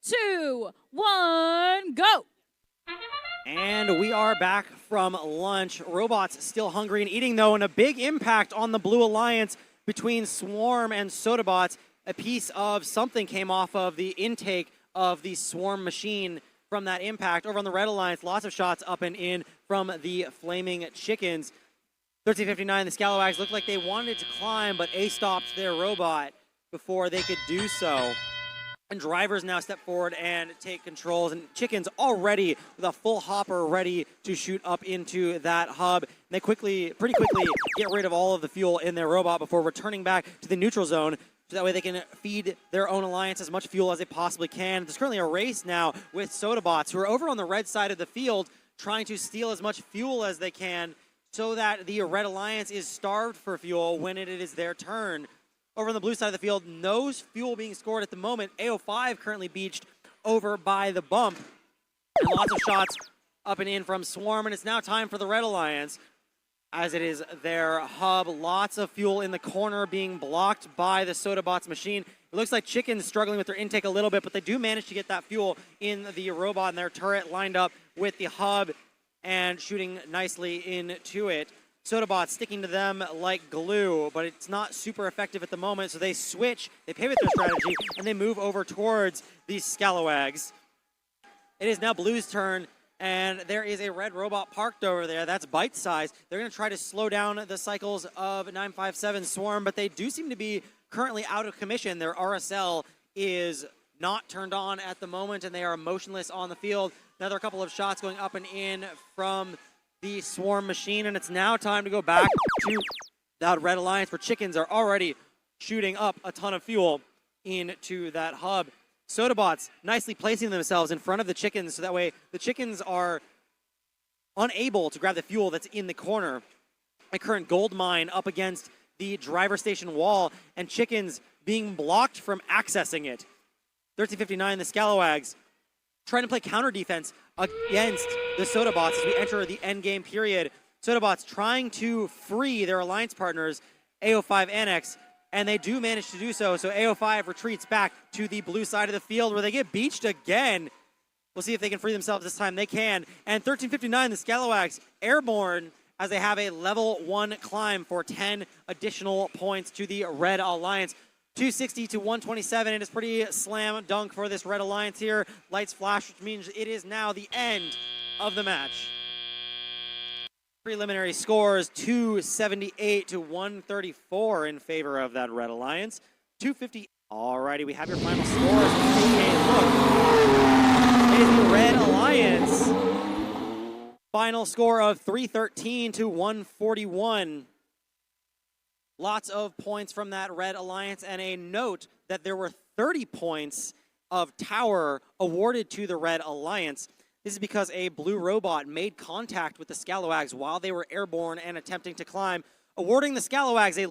2, 1, go! And we are back from lunch. Robots still hungry and eating, though, and a big impact on the Blue Alliance between Swarm and Sodabots. A piece of something came off of the intake of the Swarm machine from that impact. Over on the Red Alliance, lots of shots up and in from the Flaming Chickens. 1359, the Scalawags looked like they wanted to climb, but A stopped their robot before they could do so. And drivers now step forward and take controls, and Chickens already with a full hopper ready to shoot up into that hub. And they pretty quickly get rid of all of the fuel in their robot before returning back to the neutral zone, so that way they can feed their own alliance as much fuel as they possibly can. There's currently a race now with Sodabots, who are over on the red side of the field, trying to steal as much fuel as they can, so that the Red Alliance is starved for fuel when it is their turn. Over on the blue side of the field, no fuel being scored at the moment. AO5 currently beached over by the bump. And lots of shots up and in from Swarm, and it's now time for the Red Alliance, as it is their hub. Lots of fuel in the corner being blocked by the Sodabots machine. It looks like Chickens struggling with their intake a little bit, but they do manage to get that fuel in the robot and their turret lined up with the hub and shooting nicely into it. Sodabots sticking to them like glue, but it's not super effective at the moment, so they switch, they pivot their strategy, and they move over towards these Scalawags. It is now Blue's turn, and there is a red robot parked over there. That's bite size. They're going to try to slow down the cycles of 957 Swarm, but they do seem to be currently out of commission. Their RSL is not turned on at the moment, and they are motionless on the field. Another couple of shots going up and in from the Swarm machine, and it's now time to go back to that Red Alliance, where Chickens are already shooting up a ton of fuel into that hub. Sodabots nicely placing themselves in front of the Chickens, so that way the Chickens are unable to grab the fuel that's in the corner. A current gold mine up against the driver station wall, and Chickens being blocked from accessing it. 1359, the Scalawags trying to play counter defense against the Sodabots as we enter the end game period. Sodabots trying to free their alliance partners, AO5 Annex, and they do manage to do so. So AO5 retreats back to the blue side of the field, where they get beached again. We'll see if they can free themselves this time. They can. And 1359, the Scalawags airborne as they have a level 1 climb for 10 additional points to the Red Alliance. 260 to 127. It is pretty slam dunk for this Red Alliance here. Lights flash, which means it is now the end of the match. Preliminary scores 278 to 134 in favor of that Red Alliance. 250. Alrighty, we have your final scores. Take a look. It is the Red Alliance. Final score of 313 to 141. Lots of points from that Red Alliance, and a note that there were 30 points of tower awarded to the Red Alliance. This is because a blue robot made contact with the Scalawags while they were airborne and attempting to climb, awarding the Scalawags a